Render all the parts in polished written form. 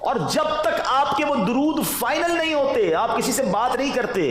اور جب تک آپ کے وہ درود فائنل نہیں ہوتے آپ کسی سے بات نہیں کرتے۔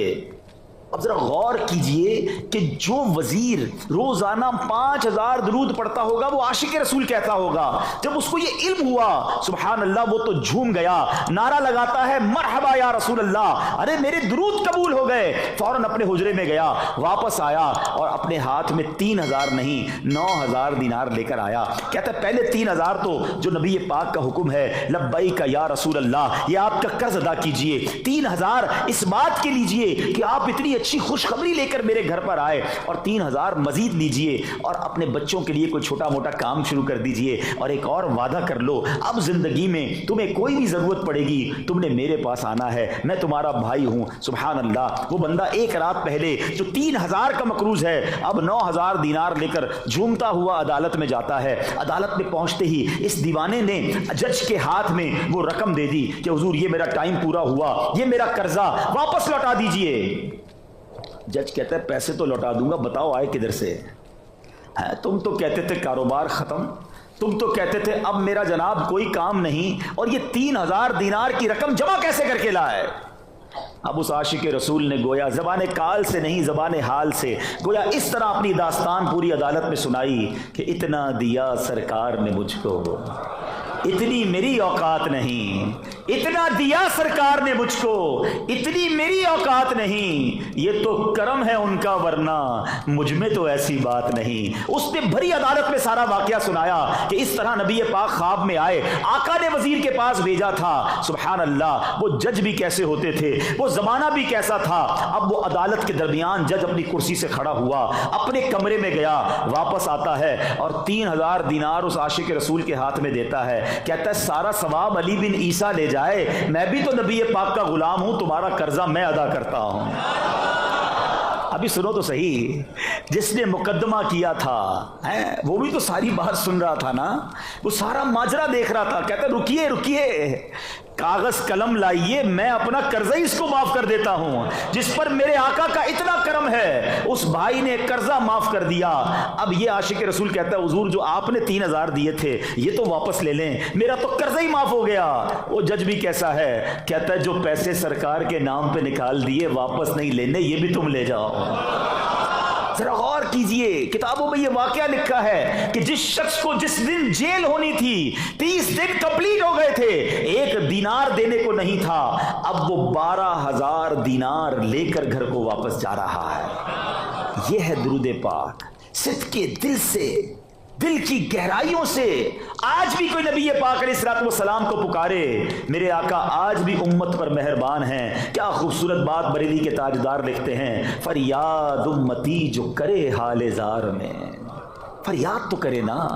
اب ذرا غور کیجئے کہ جو وزیر روزانہ 5000 درود پڑھتا ہوگا وہ عاشق رسول کہتا ہوگا، جب اس کو یہ علم ہوا سبحان اللہ وہ تو جھوم گیا، نعرہ لگاتا ہے مرحبا یا رسول اللہ، ارے میرے درود قبول ہو گئے، فوراً اپنے حجرے میں گیا، واپس آیا اور اپنے ہاتھ میں 3000 نہیں 9000 دینار لے کر آیا۔ کہتا ہے پہلے 3000 تو جو نبی پاک کا حکم ہے لبیک یا رسول اللہ، یہ آپ کا قرض ادا کیجئے، 3000 اس بات کے لیجئے کہ آپ اتنی اچھی خوشخبری لے کر میرے گھر پر آئے، اور 3000 مزید لیجئے اور اپنے بچوں کے لیے کوئی چھوٹا موٹا کام شروع کر دیجئے، اور ایک اور وعدہ کر لو اب زندگی میں تمہیں کوئی بھی ضرورت پڑے گی تم نے میرے پاس آنا ہے، میں تمہارا بھائی ہوں۔ سبحان اللہ، وہ بندہ ایک رات پہلے جو 3000 کا مقروض ہے اب 9000 دینار لے کر جھومتا ہوا عدالت میں جاتا ہے۔ عدالت میں پہنچتے ہی اس دیوانے نے جج کے ہاتھ میں وہ رقم دے دی کہ حضور یہ میرا ٹائم پورا ہوا، یہ میرا قرضہ واپس لوٹا دیجئے۔ جج کہتا ہے پیسے تو لوٹا دوں گا، بتاؤ آئے کدھر سے؟ تم تو کہتے تھے کاروبار ختم، تم تو کہتے تھے اب میرا جناب کوئی کام نہیں، اور یہ 3000 دینار کی رقم جمع کیسے کر کے لائے؟ اب اس عاشق رسول نے گویا زبان کال سے نہیں زبان حال سے گویا اس طرح اپنی داستان پوری عدالت میں سنائی کہ اتنا دیا سرکار نے مجھ کو، اتنی میری اوقات نہیں، اتنا دیا سرکار نے مجھ کو، اتنی میری اوقات نہیں، یہ تو کرم ہے ان کا ورنہ مجھ میں تو ایسی بات نہیں۔ اس نے بھری عدالت میں سارا واقعہ سنایا کہ اس طرح نبی پاک خواب میں آئے، آقا نے وزیر کے پاس بھیجا تھا، سبحان اللہ وہ جج بھی کیسے ہوتے تھے، وہ زمانہ بھی کیسا تھا۔ اب وہ عدالت کے درمیان جج اپنی کرسی سے کھڑا ہوا، اپنے کمرے میں گیا، واپس آتا ہے اور 3000 دینار اس عاشق رسول کے ہاتھ میں دیتا ہے، کہتا ہے سارا ثواب علی بن عیسیٰ لے جائے، میں بھی تو نبی پاک کا غلام ہوں، تمہارا قرضہ میں ادا کرتا ہوں۔ ابھی سنو تو صحیح، جس نے مقدمہ کیا تھا وہ بھی تو ساری بات سن رہا تھا نا، وہ سارا ماجرا دیکھ رہا تھا، کہتا رکیے رکیے، کاغذ قلم لائیے، میں اپنا قرضہ ہی اس کو معاف کر دیتا ہوں، جس پر میرے آقا کا اتنا کرم ہے۔ اس بھائی نے قرضہ معاف کر دیا۔ اب یہ عاشق رسول کہتا ہے حضور جو آپ نے 3000 دیے تھے یہ تو واپس لے لیں، میرا تو قرضہ ہی معاف ہو گیا۔ وہ جج بھی کیسا ہے، کہتا ہے جو پیسے سرکار کے نام پہ نکال دیے واپس نہیں لینے، یہ بھی تم لے جاؤ۔ ذرا غور کیجئے، کتابوں میں یہ واقعہ لکھا ہے کہ جس شخص کو جس دن جیل ہونی تھی 30 دن کمپلیٹ ہو گئے تھے، 1 دینار دینے کو نہیں تھا، اب وہ 12000 دینار لے کر گھر کو واپس جا رہا ہے۔ یہ ہے درود پاک، صدق کے دل سے، دل کی گہرائیوں سے۔ آج بھی کوئی نبی پاک علیہ الصلوۃ والسلام کو پکارے، میرے آقا آج بھی امت پر مہربان ہیں۔ کیا خوبصورت بات بریلی کے تاجدار لکھتے ہیں، فریاد امتی جو کرے حال زار میں، فریاد تو کرے نا،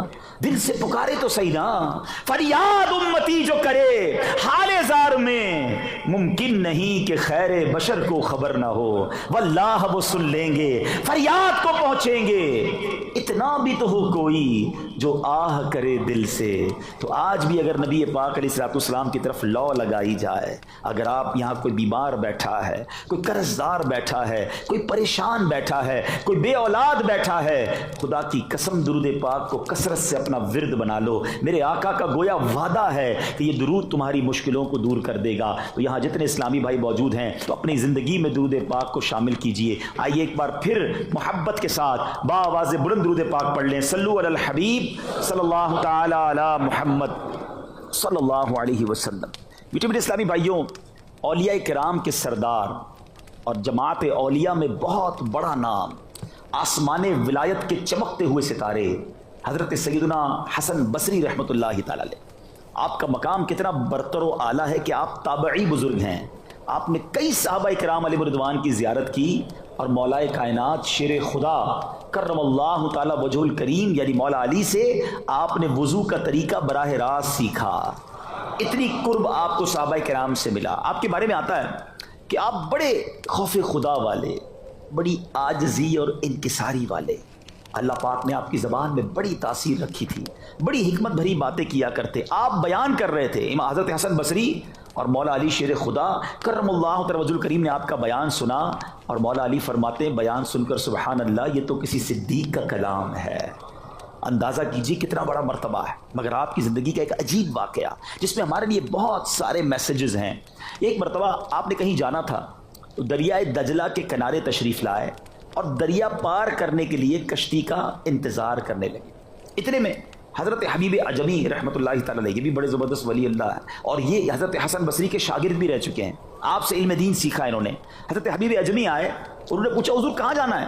دل سے پکارے تو صحیح نا، فریاد امتی جو کرے حال زار میں، ممکن نہیں کہ خیر بشر کو خبر نہ ہو، واللہ وہ سن لیں گے، فریاد کو پہنچیں گے، اتنا بھی تو ہو کوئی جو آہ کرے دل سے۔ تو آج بھی اگر نبی پاک علیہ الصلوۃ والسلام کی طرف لو لگائی جائے، اگر آپ یہاں کوئی بیمار بیٹھا ہے، کوئی قرض دار بیٹھا ہے، کوئی پریشان بیٹھا ہے، کوئی بے اولاد بیٹھا ہے، خدا کی قسم درود پاک کو کثرت سے اپنا ورد بنا لو۔ میرے آقا کا گویا وعدہ ہے کہ یہ درود تمہاری مشکلوں کو دور کر دے گا۔ تو یہاں جتنے اسلامی بھائی موجود ہیں تو اپنی زندگی میں درود پاک کو شامل کیجئے۔ آئیے ایک بار پھر محبت کے ساتھ باآواز بلند درود پاک پڑھ لیں، صلو علی الحبیب صلی اللہ تعالی علی محمد صلی اللہ علیہ وسلم۔ میٹھے میٹھے اسلامی بھائیوں، اولیاء کرام کے سردار اور جماعت اولیاء میں بہت بڑا نام، آسمان ولایت کے چمکتے ہوئے ستارے حضرت سیدنا حسن بصری رحمۃ اللہ تعالی علیہ۔ آپ کا مقام کتنا برتر و اعلیٰ ہے کہ آپ تابعی بزرگ ہیں، آپ نے کئی صحابہ کرام علیہ رضوان کی زیارت کی، اور مولا کائنات شیر خدا کرم اللہ تعالی وجہ الکریم یعنی مولا علی سے آپ نے وضو کا طریقہ براہ راست سیکھا۔ اتنی قرب آپ کو صحابہ کرام سے ملا۔ آپ کے بارے میں آتا ہے کہ آپ بڑے خوف خدا والے، بڑی عاجزی اور انکساری والے، اللہ پاک نے آپ کی زبان میں بڑی تاثیر رکھی تھی، بڑی حکمت بھری باتیں کیا کرتے۔ آپ بیان کر رہے تھے، امام حضرت حسن بصری اور مولا علی شیر خدا کرم اللہ تعالی وجہ الکریم نے آپ کا بیان سنا، اور مولا علی فرماتے ہیں بیان سن کر سبحان اللہ یہ تو کسی صدیق کا کلام ہے، اندازہ کیجیے کتنا بڑا مرتبہ ہے، مگر آپ کی زندگی کا ایک عجیب واقعہ جس میں ہمارے لیے بہت سارے میسیجز ہیں۔ ایک مرتبہ آپ نے کہیں جانا تھا تو دریائے دجلہ کے کنارے تشریف لائے اور دریا پار کرنے کے لیے کشتی کا انتظار کرنے لگے۔ اتنے میں حضرت حبیب عجمی رحمۃ اللہ تعالی علیہ، یہ بھی بڑے زبردست ولی اللہ ہے اور یہ حضرت حسن بصری کے شاگرد بھی رہ چکے ہیں، آپ سے علم دین سیکھا انہوں نے۔ حضرت حبیب عجمی آئے، انہوں نے پوچھا حضور کہاں جانا ہے؟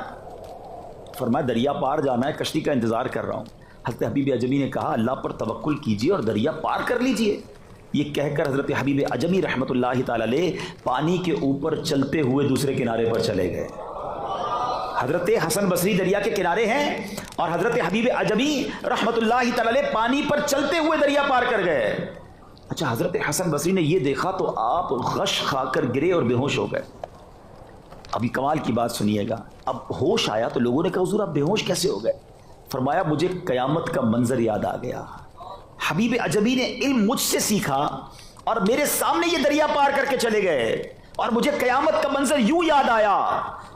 فرمایا دریا پار جانا ہے، کشتی کا انتظار کر رہا ہوں۔ حضرت حبیب عجمی نے کہا اللہ پر توکل کیجیے اور دریا پار کر لیجیے۔ یہ کہہ کر حضرت حبیب عجمی رحمۃ اللہ تعالی علیہ پانی کے اوپر چلتے ہوئے دوسرے کنارے پر چلے گئے۔ حضرت حسن بصری دریا کے کنارے ہیں اور حضرت حبیب عجمی رحمۃ اللہ تعالی علیہ پانی پر چلتے ہوئے دریا پار کر گئے۔ اچھا حضرت حسن بصری نے یہ دیکھا تو آپ غش کھا کر گرے اور بے ہوش ہو گئے۔ ابھی کمال کی بات سنیے گا، اب ہوش آیا تو لوگوں نے کہا حضور آپ بے ہوش کیسے ہو گئے؟ فرمایا مجھے قیامت کا منظر یاد آ گیا۔ حبیب عجمی نے علم مجھ سے سیکھا اور میرے سامنے یہ دریا پار کر کے چلے گئے اور مجھے قیامت کا منظر یوں یاد آیا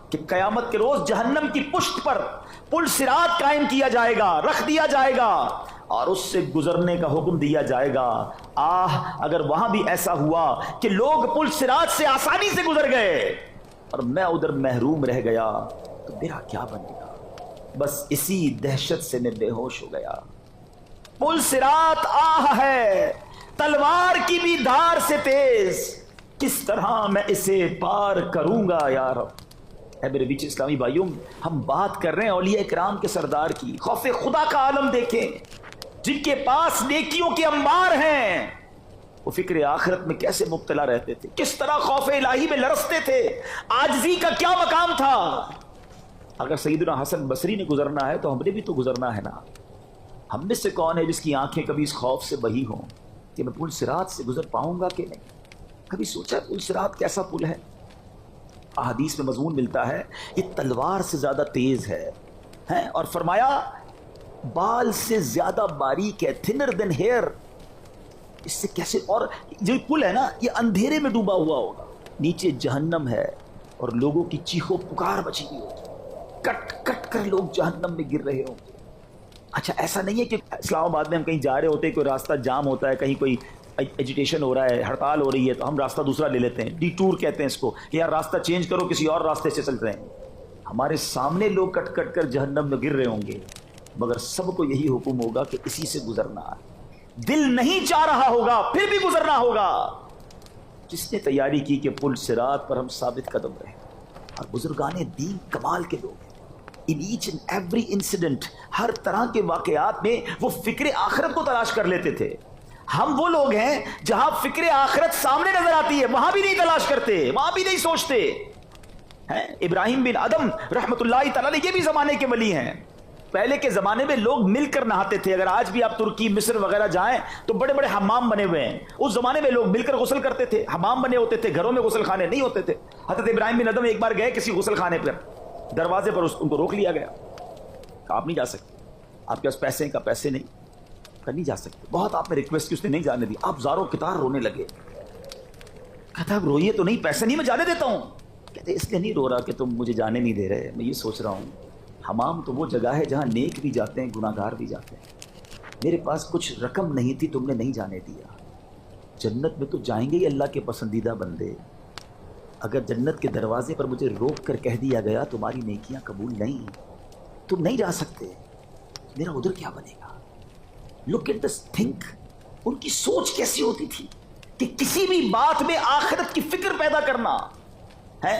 کہ قیامت کے روز جہنم کی پشت پر پل صراط قائم کیا جائے گا، رکھ دیا جائے گا اور اس سے گزرنے کا حکم دیا جائے گا۔ اگر وہاں بھی ایسا ہوا کہ لوگ پل صراط سے آسانی سے گزر گئے اور میں ادھر محروم رہ گیا تو میرا کیا بنے گا؟ بس اسی دہشت سے میں بے ہوش ہو گیا۔ پل صراط ہے تلوار کی بھی دھار سے تیز، کس طرح میں اسے پار کروں گا یا رب۔ اے میرے بیچ اسلامی بھائیوں، ہم بات کر رہے ہیں اولیاء کرام کے سردار کی۔ خوف خدا کا عالم دیکھیں، جن کے پاس نیکیوں کے انبار ہیں، وہ فکر آخرت میں کیسے مبتلا رہتے تھے، کس طرح خوف الہی میں لرزتے تھے، عاجزی کا کیا مقام تھا۔ اگر سیدنا حسن بصری نے گزرنا ہے تو ہم نے بھی تو گزرنا ہے نا۔ ہم میں سے کون ہے جس کی آنکھیں کبھی اس خوف سے بہی ہوں کہ میں پل صراط سے گزر پاؤں گا کہ نہیں؟ کبھی سوچا پل صراط کیسا پل ہے؟ احادیث میں مضمون ملتا ہے یہ تلوار سے زیادہ تیز ہے اور فرمایا بال سے زیادہ باریک ہے، تھنر دین ہیئر۔ اس سے کیسے؟ اور جو پل ہے نا یہ اندھیرے میں ڈوبا ہوا ہوگا، نیچے جہنم ہے اور لوگوں کی چیخو پکار مچی ہوئی ہوگی، کٹ کٹ کر لوگ جہنم میں گر رہے ہوں گے۔ اچھا ایسا نہیں ہے کہ اسلام آباد میں ہم کہیں جا رہے ہوتے ہیں، کوئی راستہ جام ہوتا ہے، کہیں کوئی ایجیٹیشن ہو رہا ہے، ہڑتال ہو رہی ہے تو ہم راستہ دوسرا لے لیتے ہیں، ڈی ٹور کہتے ہیں اس کو، کہ یار راستہ چینج کرو کسی اور راستے سے چل رہے ہیں۔ ہمارے سامنے لوگ کٹ کٹ کر جہنم میں گر رہے ہوں گے، مگر سب کو یہی حکم ہوگا کہ اسی سے گزرنا ہے۔ دل نہیں چاہ رہا ہوگا پھر بھی گزرنا ہوگا۔ جس نے تیاری کی کہ پل صراط پر ہم ثابت قدم رہیں، اور بزرگان دین کمال کے لوگ ہیں۔ ان ایچ اینڈ ایوری انسیڈنٹ، ہر طرح کے واقعات میں وہ فکر آخرت کو تلاش کر لیتے تھے۔ ہم وہ لوگ ہیں جہاں فکر آخرت سامنے نظر آتی ہے وہاں بھی نہیں تلاش کرتے، وہاں بھی نہیں سوچتے ہیں۔ ابراہیم بن ادم رحمت اللہ تعالی علیہ یہ بھی زمانے کے ولی ہیں۔ پہلے کے زمانے میں لوگ مل کر نہاتے تھے۔ اگر آج بھی آپ ترکی، مصر وغیرہ جائیں تو بڑے بڑے حمام بنے ہوئے ہیں۔ اس زمانے میں لوگ مل کر غسل کرتے تھے، حمام بنے ہوتے تھے، گھروں میں غسل خانے نہیں ہوتے تھے۔ حضرت ابراہیم بن ادم ایک بار گئے کسی غسل خانے پر، دروازے پر ان کو روک لیا گیا، آپ نہیں جا سکتے، آپ کے پاس پیسے کا پیسے نہیں، نہیں جا سکتے۔ بہت آپ نے ریکویسٹ کی، اس نے نہیں جانے دی۔ آپ زاروں کتار رونے لگے۔ کہتا اب روئیے تو نہیں، پیسے نہیں میں جانے دیتا ہوں۔ کہتے اس لیے نہیں رو رہا کہ تم مجھے جانے نہیں دے رہے، میں یہ سوچ رہا ہوں حمام تو وہ جگہ ہے جہاں نیک بھی جاتے ہیں، گناہ گار بھی جاتے ہیں۔ میرے پاس کچھ رقم نہیں تھی، تم نے نہیں جانے دیا۔ جنت میں تو جائیں گے ہی اللہ کے پسندیدہ بندے۔ اگر جنت کے دروازے پر مجھے روک کر کہہ دیا گیا تمہاری نیکیاں قبول نہیں، تم نہیں جا سکتے، میرا ادھر کیا بنے گا؟ لک ایٹ دس تھنک، ان کی سوچ کیسی ہوتی تھی کہ کسی بھی بات میں آخرت کی فکر پیدا کرنا ہے۔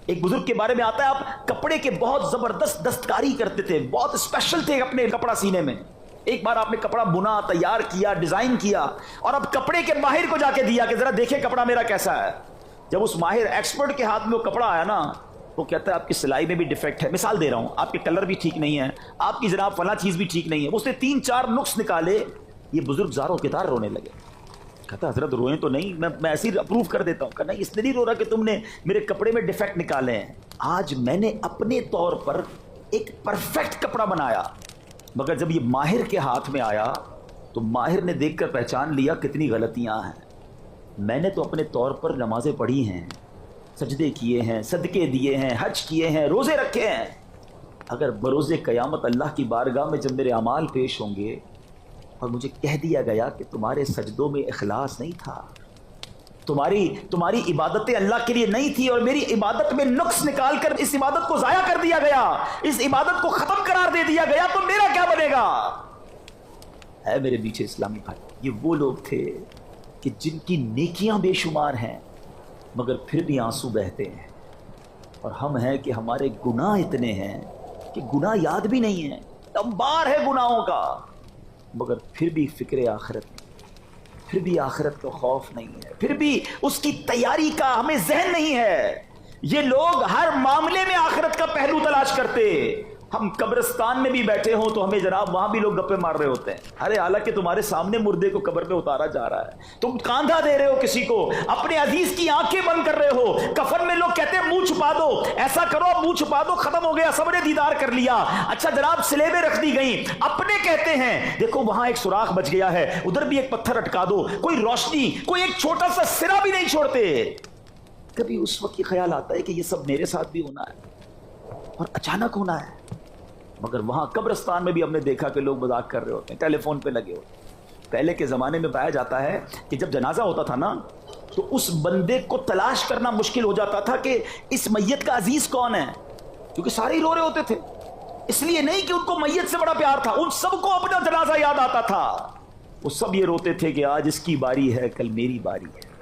ایک بزرگ کے بارے میں آتا ہے آپ کپڑے کے بہت زبردست دستکاری کرتے تھے، بہت اسپیشل تھے اپنے کپڑا سینے میں۔ ایک بار آپ نے کپڑا بنا، تیار کیا، ڈیزائن کیا اور اب کپڑے کے ماہر کو جا کے دیا کہ ذرا دیکھیں کپڑا میرا کیسا ہے۔ جب اس ماہر ایکسپرٹ کے ہاتھ میں وہ کپڑا آیا نا، وہ کہتا ہے آپ کی سلائی میں بھی ڈیفیکٹ ہے، مثال دے رہا ہوں، آپ کے کلر بھی ٹھیک نہیں ہے، آپ کی جناب فلاں چیز بھی ٹھیک نہیں ہے۔ اس نے 3-4 نقص نکالے، یہ بزرگ زاروں کے تار رونے لگے۔ کہتا حضرت روئیں تو نہیں، میں ایسے ہی اپروو کر دیتا ہوں۔ کہا نہیں، اس نے نہیں رو رہا کہ تم نے میرے کپڑے میں ڈیفیکٹ نکالے ہیں۔ آج میں نے اپنے طور پر ایک پرفیکٹ کپڑا بنایا، مگر جب یہ ماہر کے ہاتھ میں آیا تو ماہر نے دیکھ کر پہچان لیا کتنی غلطیاں ہیں۔ میں نے تو اپنے طور پر نمازیں پڑھی ہیں، سجدے کیے ہیں، صدقے دیے ہیں، حج کیے ہیں، روزے رکھے ہیں، اگر بروز قیامت اللہ کی بارگاہ میں جب میرے اعمال پیش ہوں گے اور مجھے کہہ دیا گیا کہ تمہارے سجدوں میں اخلاص نہیں تھا، تمہاری عبادتیں اللہ کے لیے نہیں تھی، اور میری عبادت میں نقص نکال کر اس عبادت کو ضائع کر دیا گیا، اس عبادت کو ختم قرار دے دیا گیا، تو میرا کیا بنے گا؟ اے میرے بیچے اسلامی بھائی، یہ وہ لوگ تھے کہ جن کی نیکیاں بے شمار ہیں مگر پھر بھی آنسو بہتے ہیں، اور ہم ہیں کہ ہمارے گناہ اتنے ہیں کہ گناہ یاد بھی نہیں ہے، انبار ہے گناہوں کا، مگر پھر بھی فکر آخرت نہیں، پھر بھی آخرت کا خوف نہیں ہے، پھر بھی اس کی تیاری کا ہمیں ذہن نہیں ہے۔ یہ لوگ ہر معاملے میں آخرت کا پہلو تلاش کرتے۔ ہم قبرستان میں بھی بیٹھے ہوں تو ہمیں جناب وہاں بھی لوگ گپے مار رہے ہوتے ہیں، ارے حالانکہ تمہارے سامنے مردے کو قبر میں اتارا جا رہا ہے، تم کاندھا دے رہے ہو کسی کو، اپنے عزیز کی آنکھیں بند کر رہے ہو، کفن میں لوگ کہتے ہیں منہ چھپا دو، ایسا کرو منہ چھپا دو، ختم ہو گیا، سب نے دیدار کر لیا، اچھا جناب سلیبیں رکھ دی گئیں، اپنے کہتے ہیں دیکھو وہاں ایک سوراخ بچ گیا ہے، ادھر بھی ایک پتھر اٹکا دو، کوئی روشنی، کوئی ایک چھوٹا سا سرا بھی نہیں چھوڑتے۔ کبھی اس وقت یہ خیال آتا ہے کہ یہ سب میرے ساتھ بھی ہونا ہے اور اچانک ہونا ہے، مگر وہاں قبرستان میں بھی ہم نے دیکھا کہ لوگ مذاق کر رہے ہوتے ہیں، ٹیلی فون پہ لگے ہوتے ہیں۔ پہلے کے زمانے میں پایا جاتا ہے کہ جب جنازہ ہوتا تھا نا تو اس بندے کو تلاش کرنا مشکل ہو جاتا تھا کہ اس میت کا عزیز کون ہے، کیونکہ سارے ہی رو رہے ہوتے تھے، اس لیے نہیں کہ ان کو میت سے بڑا پیار تھا، ان سب کو اپنا جنازہ یاد آتا تھا، وہ سب یہ روتے تھے کہ آج اس کی باری ہے کل میری باری ہے۔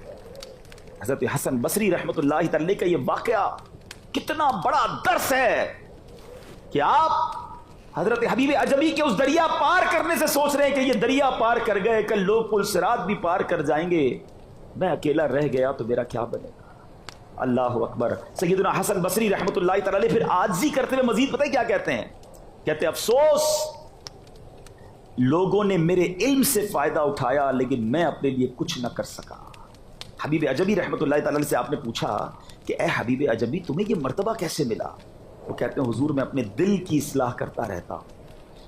حضرت حسن بصری رحمۃ اللہ تعالی کا یہ واقعہ کتنا بڑا درس ہے کہ آپ حضرت حبیب عجمی کے اس دریا پار کرنے سے سوچ رہے ہیں کہ یہ دریا پار کر گئے، کل لوگ پل صراط بھی پار کر جائیں گے، میں اکیلا رہ گیا تو میرا کیا بنے گا؟ اللہ اکبر۔ سیدنا حسن بصری رحمۃ اللہ تعالی پھر عاجزی کرتے ہوئے مزید پتہ ہے کیا کہتے ہیں؟ کہتے ہیں افسوس لوگوں نے میرے علم سے فائدہ اٹھایا لیکن میں اپنے لیے کچھ نہ کر سکا۔ حبیب عجمی رحمۃ اللہ تعالی سے آپ نے پوچھا کہ اے حبیب عجمی تمہیں یہ مرتبہ کیسے ملا؟ وہ کہتے ہیں حضور میں اپنے دل کی اصلاح کرتا رہتا ہوں،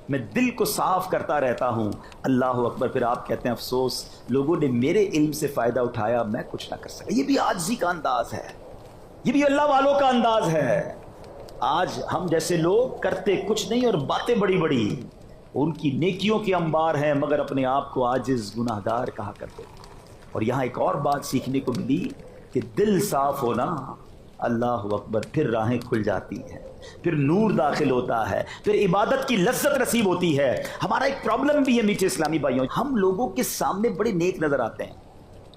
میں دل کو صاف کرتا رہتا ہوں۔ اللہ اکبر۔ پھر آپ کہتے ہیں افسوس لوگوں نے میرے علم سے فائدہ اٹھایا، میں کچھ نہ کر سکا۔ یہ بھی عاجزی کا انداز ہے، یہ بھی اللہ والوں کا انداز ہے۔ آج ہم جیسے لوگ کرتے کچھ نہیں اور باتیں بڑی بڑی، ان کی نیکیوں کے انبار ہیں مگر اپنے آپ کو عاجز گناہ گار کہا کرتے۔ اور یہاں ایک اور بات سیکھنے کو ملی کہ دل صاف ہونا، اللہ اکبر، پھر راہیں کھل جاتی ہیں، پھر نور داخل ہوتا ہے، پھر عبادت کی لذت نصیب ہوتی ہے۔ ہمارا ایک پرابلم بھی ہے میٹھے اسلامی بھائیوں، ہم لوگوں کے سامنے بڑے نیک نظر آتے ہیں،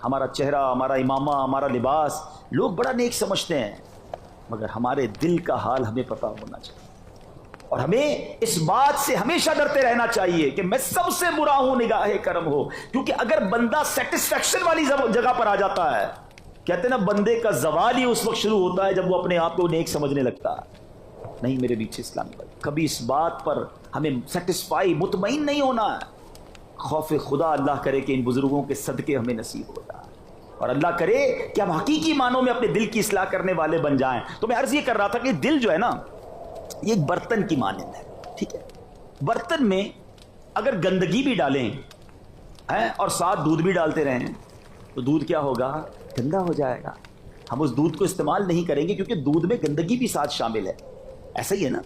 ہمارا چہرہ، ہمارا امامہ، ہمارا لباس لوگ بڑا نیک سمجھتے ہیں، مگر ہمارے دل کا حال ہمیں پتہ ہونا چاہیے، اور ہمیں اس بات سے ہمیشہ ڈرتے رہنا چاہیے کہ میں سب سے برا ہوں نگاہ کرم ہو، کیونکہ اگر بندہ سیٹسفیکشن والی جگہ پر آ جاتا ہے، کہتے ہیں نا بندے کا زوال ہی اس وقت شروع ہوتا ہے جب وہ اپنے آپ کو نیک سمجھنے لگتا ہے۔ نہیں میرے بیچ اسلامی بھائی، کبھی اس بات پر ہمیں سیٹسفائی، مطمئن نہیں ہونا ہے۔ خوف خدا اللہ کرے کہ ان بزرگوں کے صدقے ہمیں نصیب ہو جائے، اور اللہ کرے کہ ہم حقیقی معنوں میں اپنے دل کی اصلاح کرنے والے بن جائیں۔ تو میں عرض یہ کر رہا تھا کہ دل جو ہے نا یہ ایک برتن کی مانند ہے، ٹھیک ہے؟ برتن میں اگر گندگی بھی ڈالیں اور ساتھ دودھ بھی ڈالتے رہیں تو دودھ کیا ہوگا؟ گندا ہو جائے گا، ہم اس دودھ کو استعمال نہیں کریں گے کیونکہ دودھ میں گندگی بھی ساتھ شامل ہے۔ ایسا ہی ہے نا،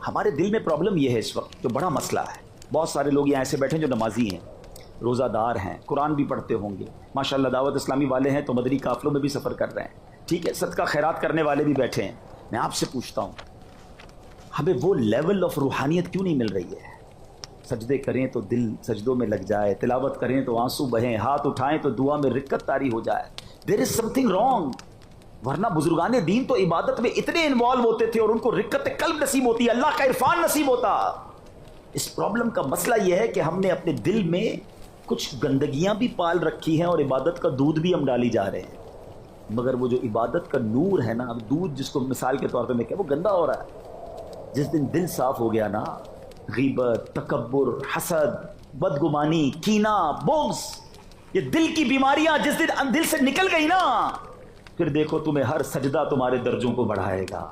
ہمارے دل میں پرابلم یہ ہے اس وقت جو بڑا مسئلہ ہے، بہت سارے لوگ یہاں ایسے بیٹھے ہیں جو نمازی ہیں، روزہ دار ہیں، قرآن بھی پڑھتے ہوں گے، ماشاءاللہ دعوت اسلامی والے ہیں تو مدنی قافلوں میں بھی سفر کر رہے ہیں، ٹھیک ہے، صدقہ خیرات کرنے والے بھی بیٹھے ہیں۔ میں آپ سے پوچھتا ہوں ہمیں وہ لیول آف روحانیت کیوں نہیں مل رہی ہے؟ سجدے کریں تو دل سجدوں میں لگ جائے، تلاوت کریں تو آنسو بہیں، ہاتھ اٹھائیں تو دعا میں رکت طاری ہو جائے، دیر از سم تھنگ رانگ۔ ورنہ بزرگان دین تو عبادت میں اتنے انوالو ہوتے تھے اور ان کو رکت قلب نصیب ہوتی ہے، اللہ کا عرفان نصیب ہوتا۔ اس پرابلم کا مسئلہ یہ ہے کہ ہم نے اپنے دل میں کچھ گندگیاں بھی پال رکھی ہیں اور عبادت کا دودھ بھی ہم ڈالی جا رہے ہیں، مگر وہ جو عبادت کا نور ہے نا، اب دودھ جس کو مثال کے طور پہ میں کہا وہ گندا ہو رہا ہے۔ جس دن دل صاف ہو گیا نا، غیبت، تکبر، حسد، بدگمانی، کینہ، بغض، یہ دل کی بیماریاں جس دن دل سے نکل گئی نا، پھر دیکھو تمہیں ہر سجدہ تمہارے درجوں کو بڑھائے گا،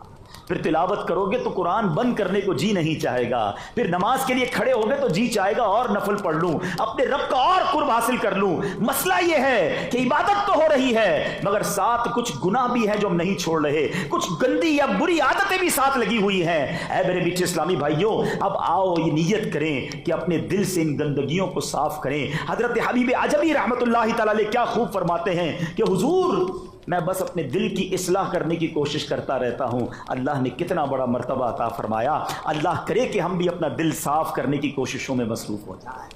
پھر تلاوت کرو گے تو قرآن بند کرنے کو جی نہیں چاہے گا، پھر نماز کے لیے کھڑے ہو گے تو جی چاہے گا اور نفل پڑھ لوں، اپنے رب کا اور قرب حاصل کر لوں۔ مسئلہ یہ ہے کہ عبادت تو ہو رہی ہے مگر ساتھ کچھ گناہ بھی ہیں جو ہم نہیں چھوڑ رہے، کچھ گندی یا بری عادتیں بھی ساتھ لگی ہوئی ہیں۔ اے میرے میٹھے اسلامی بھائیوں، اب آؤ یہ نیت کریں کہ اپنے دل سے ان گندگیوں کو صاف کریں۔ حضرت حبیب عجمی رحمت اللہ تعالی علیہ کیا خوب فرماتے ہیں کہ حضور میں بس اپنے دل کی اصلاح کرنے کی کوشش کرتا رہتا ہوں، اللہ نے کتنا بڑا مرتبہ عطا فرمایا۔ اللہ کرے کہ ہم بھی اپنا دل صاف کرنے کی کوششوں میں مصروف ہو جائیں۔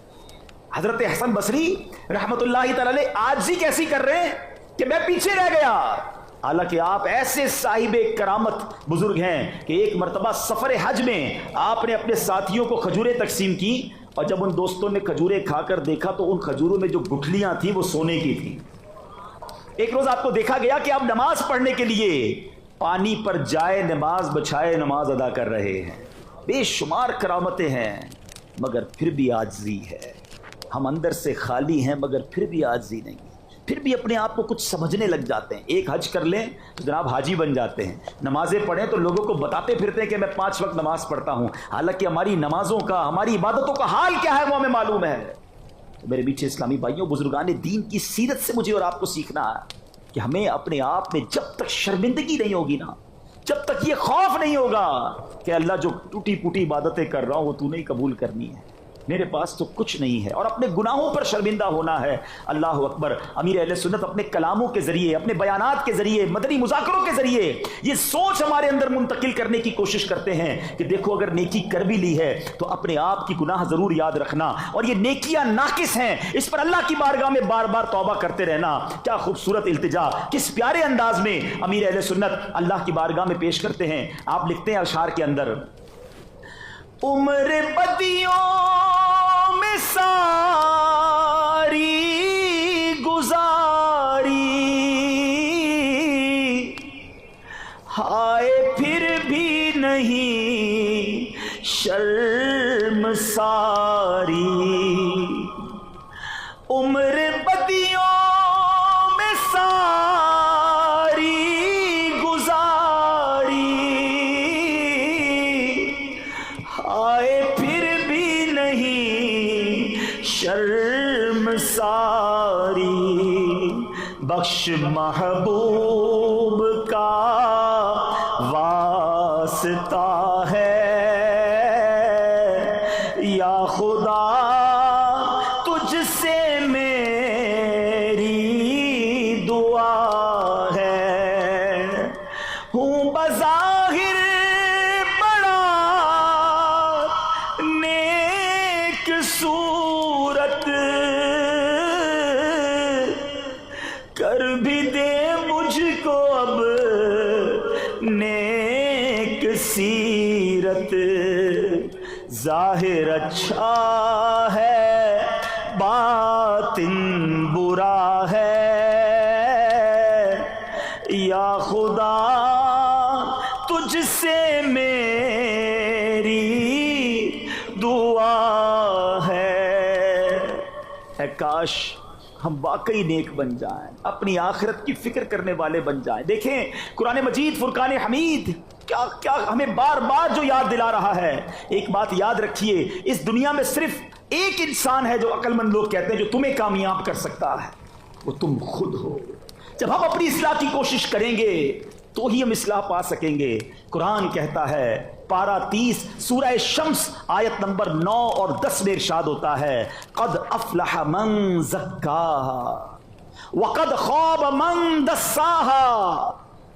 حضرت حسن بصری رحمت اللہ تعالی علیہ عاجزی کیسی کر رہے ہیں کہ میں پیچھے رہ گیا، حالانکہ آپ ایسے صاحب کرامت بزرگ ہیں کہ ایک مرتبہ سفر حج میں آپ نے اپنے ساتھیوں کو کھجوریں تقسیم کی، اور جب ان دوستوں نے کھجوریں کھا کر دیکھا تو ان کھجوروں میں جو گٹھلیاں تھیں وہ سونے کی تھیں۔ ایک روز آپ کو دیکھا گیا کہ آپ نماز پڑھنے کے لیے پانی پر جائے نماز بچھائے نماز ادا کر رہے ہیں، بے شمار کرامتیں ہیں مگر پھر بھی عاجزی ہے، ہم اندر سے خالی ہیں مگر پھر بھی عاجزی نہیں، پھر بھی اپنے آپ کو کچھ سمجھنے لگ جاتے ہیں۔ ایک حج کر لیں تو جناب حاجی بن جاتے ہیں، نمازیں پڑھیں تو لوگوں کو بتاتے پھرتے ہیں کہ میں 5 وقت نماز پڑھتا ہوں، حالانکہ ہماری نمازوں کا، ہماری عبادتوں کا حال کیا ہے وہ ہمیں معلوم ہے۔ میرے میٹھے اسلامی بھائیوں، بزرگان دین کی سیرت سے مجھے اور آپ کو سیکھنا ہے کہ ہمیں اپنے آپ میں جب تک شرمندگی نہیں ہوگی نا، جب تک یہ خوف نہیں ہوگا کہ اللہ جو ٹوٹی پوٹی عبادتیں کر رہا ہوں وہ تو نہیں قبول کرنی ہے، میرے پاس تو کچھ نہیں ہے، اور اپنے گناہوں پر شرمندہ ہونا ہے۔ اللہ اکبر۔ امیر اہل سنت اپنے کلاموں کے ذریعے، اپنے بیانات کے ذریعے، مدنی مذاکروں کے ذریعے یہ سوچ ہمارے اندر منتقل کرنے کی کوشش کرتے ہیں کہ دیکھو اگر نیکی کر بھی لی ہے تو اپنے آپ کی گناہ ضرور یاد رکھنا، اور یہ نیکیاں ناقص ہیں، اس پر اللہ کی بارگاہ میں بار بار توبہ کرتے رہنا۔ کیا خوبصورت التجا، کس پیارے انداز میں امیر اہل سنت اللہ کی بارگاہ میں پیش کرتے ہیں۔ آپ لکھتے ہیں اشعار کے اندر، عمر بدیوں میں ساری گزاری، ہائے پھر بھی نہیں شرم ساری، عمر بدیوں میں ساری گزاری، ہائے پھر بھی نہیں شرم ساری، بخش محبوب کا واسطہ ہے یا خدا تجھ سے میری دعا ہے، ہوں بظاہر بڑا نیک صورت، کر بھی دے مجھ کو اب نیک سیرت، ظاہر اچھا ہے باطن برا ہے، یا خدا تجھ سے میری دعا ہے۔ اے کاش ہم واقعی نیک بن جائیں، اپنی آخرت کی فکر کرنے والے بن جائیں۔ دیکھیں قرآن مجید فرقان حمید کیا ہمیں بار بار جو یاد دلا رہا ہے۔ ایک بات یاد رکھیے، اس دنیا میں صرف ایک انسان ہے جو عقل مند لوگ کہتے ہیں جو تمہیں کامیاب کر سکتا ہے، وہ تم خود ہو۔ جب ہم اپنی اصلاح کی کوشش کریں گے تو ہی ہم اصلاح پا سکیں گے۔ قرآن کہتا ہے، پارہ 30 سورہ شمس آیت نمبر 9 اور 10 میں ارشاد ہوتا ہے، قد افلح من زکاہا وقد خواب من دساہا۔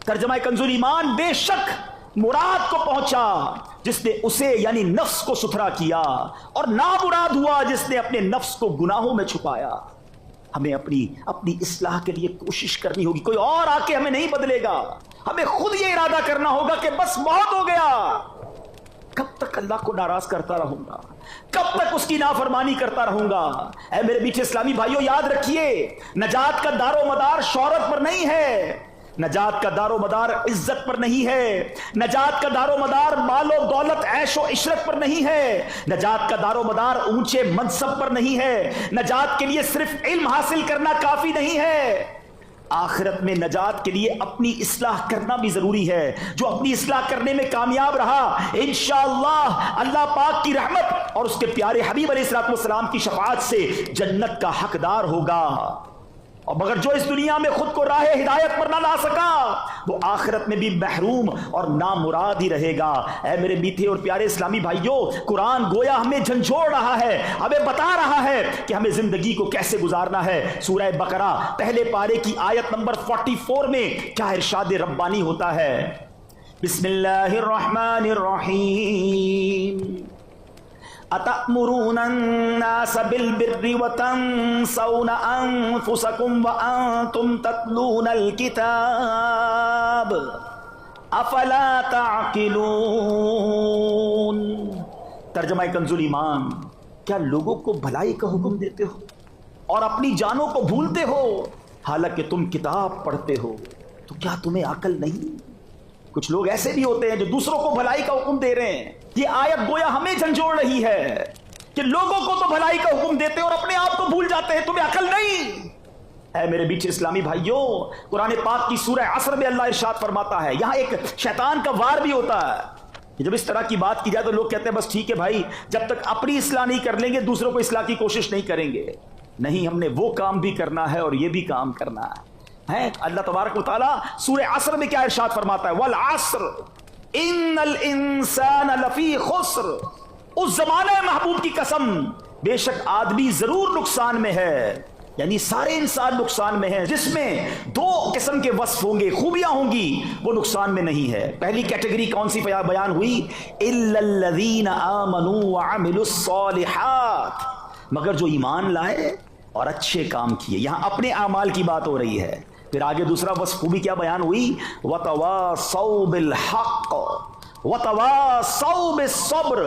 ترجمہ کنز ایمان، بے شک مراد کو پہنچا جس نے اسے یعنی نفس کو ستھرا کیا، اور نامراد ہوا جس نے اپنے نفس کو گناہوں میں چھپایا۔ ہمیں اپنی اصلاح کے لیے کوشش کرنی ہوگی، کوئی اور آ کے ہمیں نہیں بدلے گا، ہمیں خود یہ ارادہ کرنا ہوگا کہ بس بہت ہو گیا۔ کب تک اللہ کو ناراض کرتا رہوں گا؟ کب تک اس کی نافرمانی کرتا رہوں گا؟ اے میرے میٹھے اسلامی بھائیوں، یاد رکھیے، نجات کا دار و مدار شہرت پر نہیں ہے، نجات کا دار و مدار عزت پر نہیں ہے، نجات کا دار و مدار مال و دولت عیش و عشرت پر نہیں ہے، نجات کا دار و مدار اونچے منصب پر نہیں ہے، نجات کے لیے صرف علم حاصل کرنا کافی نہیں ہے۔ آخرت میں نجات کے لیے اپنی اصلاح کرنا بھی ضروری ہے. جو اپنی اصلاح کرنے میں کامیاب رہا انشاءاللہ اللہ پاک کی رحمت اور اس کے پیارے حبیب علیہ الصلوۃ والسلام کی شفاعت سے جنت کا حقدار ہوگا. اور مگر جو اس دنیا میں خود کو راہ ہدایت پر نہ لا سکا وہ آخرت میں بھی محروم اور نامراد ہی رہے گا. اے میرے میٹھے اور پیارے اسلامی بھائیوں، قرآن گویا ہمیں جھنجھوڑ رہا ہے، ہمیں بتا رہا ہے کہ ہمیں زندگی کو کیسے گزارنا ہے. سورہ بقرہ پہلے پارے کی آیت نمبر 44 میں کیا ارشاد ربانی ہوتا ہے؟ بسم اللہ الرحمن الرحیم. اتأمرون الناس بالبر وتنسون انفسكم وانتم تتلون الكتاب افلا تعقلون. ترجمہ کنز الایمان. کیا لوگوں کو بھلائی کا حکم دیتے ہو اور اپنی جانوں کو بھولتے ہو حالانکہ تم کتاب پڑھتے ہو؟ تو کیا تمہیں عقل نہیں؟ کچھ لوگ ایسے بھی ہوتے ہیں جو دوسروں کو بھلائی کا حکم دے رہے ہیں. یہ آیت گویا ہمیں جھنجھوڑ رہی ہے کہ لوگوں کو تو بھلائی کا حکم دیتے اور اپنے آپ کو بھول جاتے ہیں. تمہیں عقل نہیں؟ اے میرے بیچ اسلامی بھائیوں، قرآن پاک کی سورہ عصر میں اللہ ارشاد فرماتا ہے، یہاں ایک شیطان کا وار بھی ہوتا ہے. جب اس طرح کی بات کی جائے تو لوگ کہتے ہیں بس ٹھیک ہے بھائی، جب تک اپنی اصلاح نہیں کر لیں گے دوسروں کو اصلاح کی کوشش نہیں کریں گے. نہیں، ہم نے وہ کام بھی کرنا ہے اور یہ بھی کام کرنا ہے. اللہ تبارک و تعالیٰ سورہ عصر میں کیا ارشاد فرماتا ہے؟ والعصر ان الانسان لفی خسر. اس زمانے محبوب کی قسم، بے شک آدمی ضرور نقصان میں ہے. یعنی سارے انسان نقصان میں ہیں. جس میں دو قسم کے وصف ہوں گے، خوبیاں ہوں گی، وہ نقصان میں نہیں ہے. پہلی کیٹیگری کون سی بیان ہوئی؟ الا الذین آمنوا وعملوا الصالحات. مگر جو ایمان لائے اور اچھے کام کیے. یہاں اپنے اعمال کی بات ہو رہی ہے. پھر آگے دوسرا وصف خوبی کیا بیان ہوئی؟ وتواصوا بالحق وتواصوا بالصبر.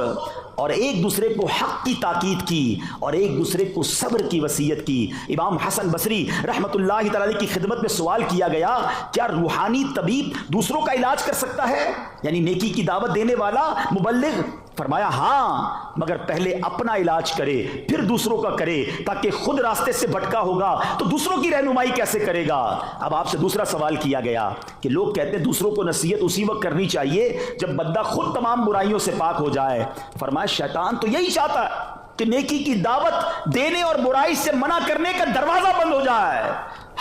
اور ایک دوسرے کو حق کی تاکید کی اور ایک دوسرے کو صبر کی وصیت کی. امام حسن بصری رحمت اللہ تعالی کی خدمت میں سوال کیا گیا، کیا روحانی طبیب دوسروں کا علاج کر سکتا ہے؟ یعنی نیکی کی دعوت دینے والا مبلغ؟ فرمایا ہاں، مگر پہلے اپنا علاج کرے پھر دوسروں کا کرے، تاکہ خود راستے سے بھٹکا ہوگا تو دوسروں کی رہنمائی کیسے کرے گا. اب آپ سے دوسرا سوال کیا گیا کہ لوگ کہتے ہیں دوسروں کو نصیحت اسی وقت کرنی چاہیے جب بندہ خود تمام برائیوں سے پاک ہو جائے. فرمایا شیطان تو یہی چاہتا ہے کہ نیکی کی دعوت دینے اور برائی سے منع کرنے کا دروازہ بند ہو جائے.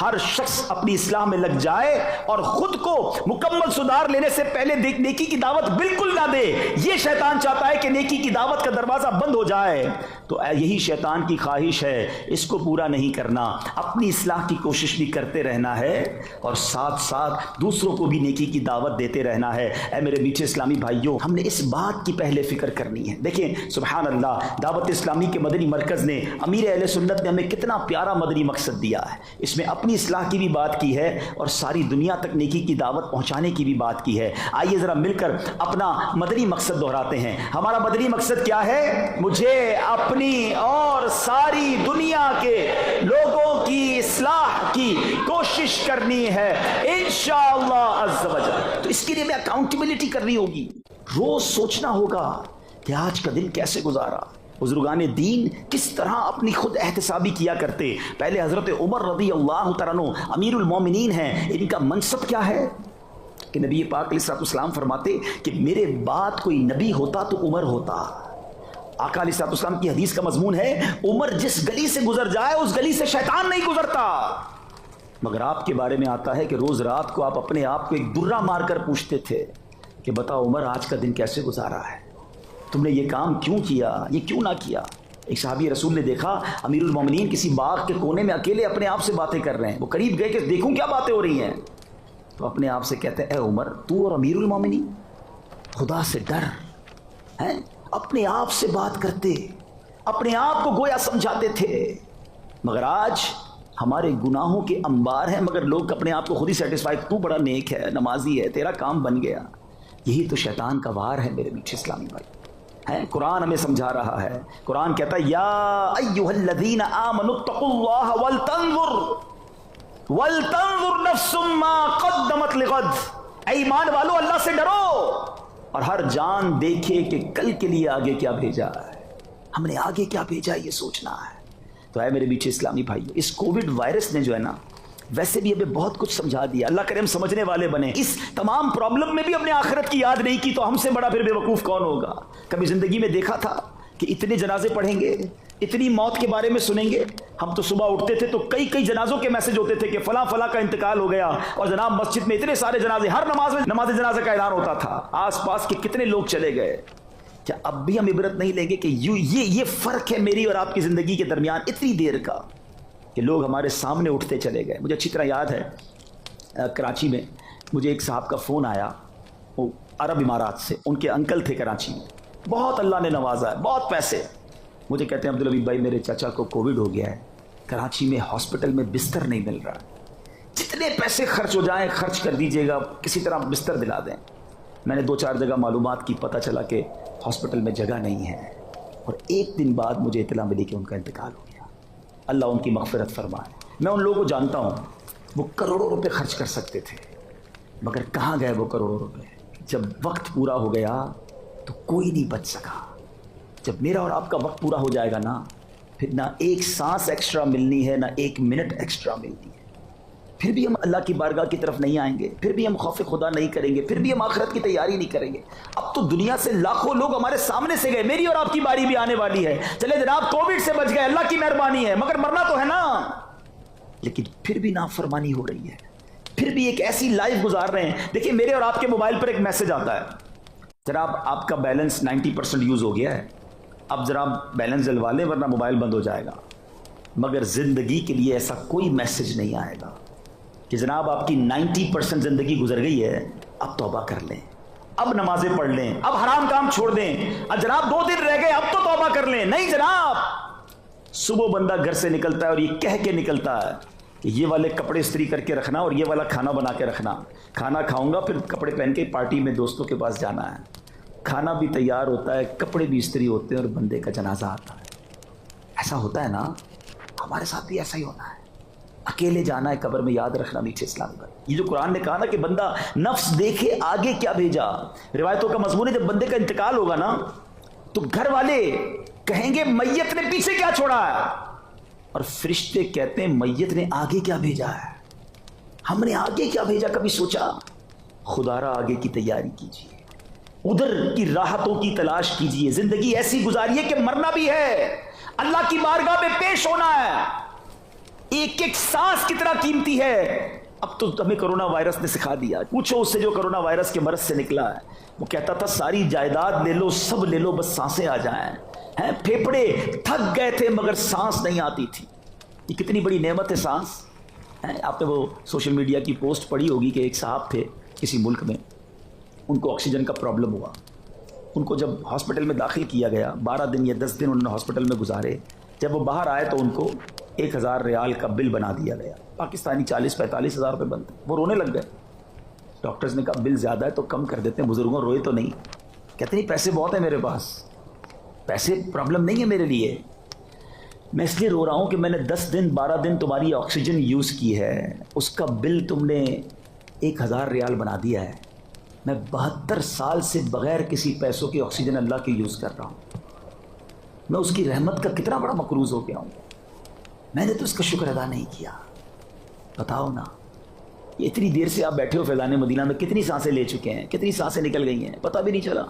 ہر شخص اپنی اصلاح میں لگ جائے اور خود کو مکمل سدھار لینے سے پہلے نیکی کی دعوت بالکل نہ دے. یہ شیطان چاہتا ہے کہ نیکی کی دعوت کا دروازہ بند ہو جائے. تو یہی شیطان کی خواہش ہے، اس کو پورا نہیں کرنا. اپنی اصلاح کی کوشش بھی کرتے رہنا ہے اور ساتھ ساتھ دوسروں کو بھی نیکی کی دعوت دیتے رہنا ہے. اے میرے میٹھے اسلامی بھائیوں، ہم نے اس بات کی پہلے فکر کرنی ہے. دیکھیں سبحان اللہ، دعوت اسلامی کے مدنی مرکز نے، امیر اہل سنت نے ہمیں کتنا پیارا مدنی مقصد دیا ہے. اس میں اپنی اصلاح کی بھی بات کی ہے اور ساری دنیا تک نیکی کی دعوت پہنچانے کی بھی بات کی ہے. آئیے ذرا مل کر اپنا مدنی مقصد دہراتے ہیں. ہمارا مدنی مقصد کیا ہے؟ مجھے اپنی اور ساری دنیا کے لوگوں کی اصلاح کی کوشش کرنی ہے انشاءاللہ عز و جل. تو اس کے لیے میں اکاؤنٹیبلٹی کرنی ہوگی. روز سوچنا ہوگا کہ آج کا دن کیسے گزارا. بزرگان دین کس طرح اپنی خود احتسابی کیا کرتے. پہلے حضرت عمر رضی اللہ تعالیٰ عنہ امیر المومنین ہیں. ان کا منصب کیا ہے کہ نبی پاک علیہ السلام فرماتے کہ میرے بعد کوئی نبی ہوتا تو عمر ہوتا. آقا علیہ السلام کی حدیث کا مضمون ہے عمر جس گلی سے گزر جائے اس گلی سے شیطان نہیں گزرتا. مگر آپ کے بارے میں آتا ہے کہ روز رات کو آپ اپنے آپ کو ایک درہ مار کر پوچھتے تھے کہ بتا عمر آج کا دن کیسے گزارا ہے، تم نے یہ کام کیوں کیا، یہ کیوں نہ کیا. ایک صحابی رسول نے دیکھا امیر المومنین کسی باغ کے کونے میں اکیلے اپنے آپ سے باتیں کر رہے ہیں. وہ قریب گئے کہ دیکھوں کیا باتیں ہو رہی ہیں. تو اپنے آپ سے کہتے ہیں اے عمر، تو اور امیر المومنین خدا سے ڈر ہیں. اپنے آپ سے بات کرتے، اپنے آپ کو گویا سمجھاتے تھے. مگر آج ہمارے گناہوں کے انبار ہیں مگر لوگ اپنے آپ کو خود ہی سیٹسفائی، تو بڑا نیک ہے، نمازی ہے، تیرا کام بن گیا. یہی تو شیطان کا وار ہے میرے میٹھے اسلامی بھائی. قرآن ہمیں سمجھا رہا ہے. قرآن کہتا ہے یا ایھا الذین آمنوا اتقوا اللہ ولتنظر نفس ما قدمت لغد. اے ایمان والو اللہ سے ڈرو اور ہر جان دیکھے کہ کل کے لیے آگے کیا بھیجا ہے. ہم نے آگے کیا بھیجا ہے یہ سوچنا ہے. تو اے میرے میٹھے اسلامی بھائی، اس کووڈ وائرس نے جو ہے نا ویسے بھی ہمیں بہت کچھ سمجھا دیا. اللہ کرے ہم سمجھنے والے بنے. اس تمام پرابلم میں بھی ہم نے آخرت کی یاد نہیں کی تو ہم سے بڑا پھر بے وقوف کون ہوگا؟ کبھی زندگی میں دیکھا تھا کہ اتنے جنازے پڑھیں گے, اتنی موت کے بارے میں سنیں گے؟ ہم تو صبح اٹھتے تھے تو کئی جنازوں کے میسج ہوتے تھے کہ فلاں فلاں کا انتقال ہو گیا, اور جناب مسجد میں اتنے سارے جنازے, ہر نماز میں نماز جنازہ کا اعلان ہوتا تھا, آس پاس کے کتنے لوگ چلے گئے. کیا اب بھی ہم عبرت نہیں لیں گے کہ یہ فرق ہے میری اور آپ کی زندگی کے درمیان اتنی دیر کا کہ لوگ ہمارے سامنے اٹھتے چلے گئے؟ مجھے اچھی طرح یاد ہے کراچی میں مجھے ایک صاحب کا فون آیا, وہ عرب امارات سے, ان کے انکل تھے کراچی میں, بہت اللہ نے نوازا ہے, بہت پیسے. مجھے کہتے ہیں عبدالحبیب بھائی میرے چچا کو کووڈ ہو گیا ہے, کراچی میں ہاسپٹل میں بستر نہیں مل رہا, جتنے پیسے خرچ ہو جائیں خرچ کر دیجئے گا, کسی طرح بستر دلا دیں. میں نے 2-4 جگہ معلومات کی, پتہ چلا کہ ہاسپٹل میں جگہ نہیں ہے, اور 1 دن بعد مجھے اطلاع ملی کہ ان کا انتقال ہو گیا. اللہ ان کی مغفرت فرمائے. میں ان لوگوں کو جانتا ہوں, وہ کروڑوں روپے خرچ کر سکتے تھے, مگر کہاں گئے وہ کروڑوں روپے؟ جب وقت پورا ہو گیا تو کوئی نہیں بچ سکا. جب میرا اور آپ کا وقت پورا ہو جائے گا نا, پھر نہ ایک سانس ایکسٹرا ملنی ہے, نہ 1 منٹ ایکسٹرا ملنی ہے. پھر بھی ہم اللہ کی بارگاہ کی طرف نہیں آئیں گے, پھر بھی ہم خوف خدا نہیں کریں گے, پھر بھی ہم آخرت کی تیاری نہیں کریں گے. اب تو دنیا سے لاکھوں لوگ ہمارے سامنے سے گئے, میری اور آپ کی باری بھی آنے والی ہے. چلے جناب کووڈ سے بچ گئے, اللہ کی مہربانی ہے, مگر مرنا تو ہے نا. لیکن پھر بھی نافرمانی ہو رہی ہے, پھر بھی ایک ایسی لائف گزار رہے ہیں. دیکھیں میرے اور آپ کے موبائل پر ایک میسج آتا ہے, جناب آپ کا بیلنس 90% یوز ہو گیا ہے, اب ذرا بیلنس ڈلوا لیں ورنہ موبائل بند ہو جائے گا. مگر زندگی کے لیے ایسا کوئی میسج نہیں آئے گا کہ جناب آپ کی 90% زندگی گزر گئی ہے, اب توبہ کر لیں, اب نمازیں پڑھ لیں, اب حرام کام چھوڑ دیں, اب جناب 2 دن رہ گئے اب تو توبہ کر لیں. نہیں جناب, صبح بندہ گھر سے نکلتا ہے اور یہ کہہ کے نکلتا ہے کہ یہ والے کپڑے استری کر کے رکھنا اور یہ والا کھانا بنا کے رکھنا, کھانا کھاؤں گا پھر کپڑے پہن کے پارٹی میں دوستوں کے پاس جانا ہے. کھانا بھی تیار ہوتا ہے, کپڑے بھی استری ہوتے ہیں, اور بندے کا جنازہ آتا ہے. ایسا ہوتا ہے نا, ہمارے ساتھ بھی ایسا ہی ہونا ہے. اکیلے جانا ہے قبر میں, یاد رکھنا میٹھے اسلام پر. یہ جو قرآن نے کہا نا کہ بندہ نفس دیکھے آگے کیا بھیجا, روایتوں کا مضمون ہے. جب بندے کا انتقال ہوگا نا تو گھر والے کہیں گے میت نے پیچھے کیا چھوڑا ہے, اور فرشتے کہتے ہیں میت نے آگے کیا بھیجا ہے. ہم نے آگے کیا بھیجا کبھی سوچا؟ خدا را آگے کی تیاری کیجیے, ادھر کی راحتوں کی تلاش کیجیے. زندگی ایسی گزاریے کہ مرنا بھی ہے, اللہ کی بارگاہ میں پیش ہونا ہے. ایک ایک سانس کتنا قیمتی ہے. اب تو ہمیں کرونا وائرس نے سکھا دیا. پوچھو اس سے جو کرونا وائرس کے مرض سے نکلا ہے, وہ کہتا تھا ساری جائیداد لے لو, سب لے لو, بس سانسیں آ جائیں. پھیپڑے تھک گئے تھے مگر سانس نہیں آتی تھی. یہ کتنی بڑی نعمت ہے سانس. آپ نے وہ سوشل میڈیا کی پوسٹ پڑھی ہوگی کہ ایک صاحب تھے کسی ملک میں, ان کو آکسیجن کا پرابلم ہوا. ان کو جب ہاسپٹل میں داخل کیا گیا, 12 دن یا 10 دن انہوں نے ہاسپٹل میں گزارے. جب وہ باہر آئے تو ان کو 1000 ریال کا بل بنا دیا گیا, پاکستانی 40-45 ہزار روپے بنتے. وہ رونے لگ گئے. ڈاکٹرز نے کہا بل زیادہ ہے تو کم کر دیتے ہیں. بزرگوں روئے تو نہیں, کہتے نہیں پیسے بہت ہیں میرے پاس, پیسے پرابلم نہیں ہے میرے لیے. میں اس لیے رو رہا ہوں کہ میں نے 10 دن 12 دن تمہاری آکسیجن یوز کی ہے, اس کا بل تم نے 1000 ریال بنا دیا ہے. میں 72 سال سے بغیر کسی پیسوں کی آکسیجن اللہ کی یوز کر رہا ہوں. میں اس کی رحمت کا کتنا بڑا مقروض ہو گیا ہوں. میں نے تو اس کا شکر ادا نہیں کیا. بتاؤ نا, اتنی دیر سے آپ بیٹھے ہو فیضان مدینہ میں, کتنی سانسیں لے چکے ہیں, کتنی سانسیں نکل گئی ہیں, پتہ بھی نہیں چلا.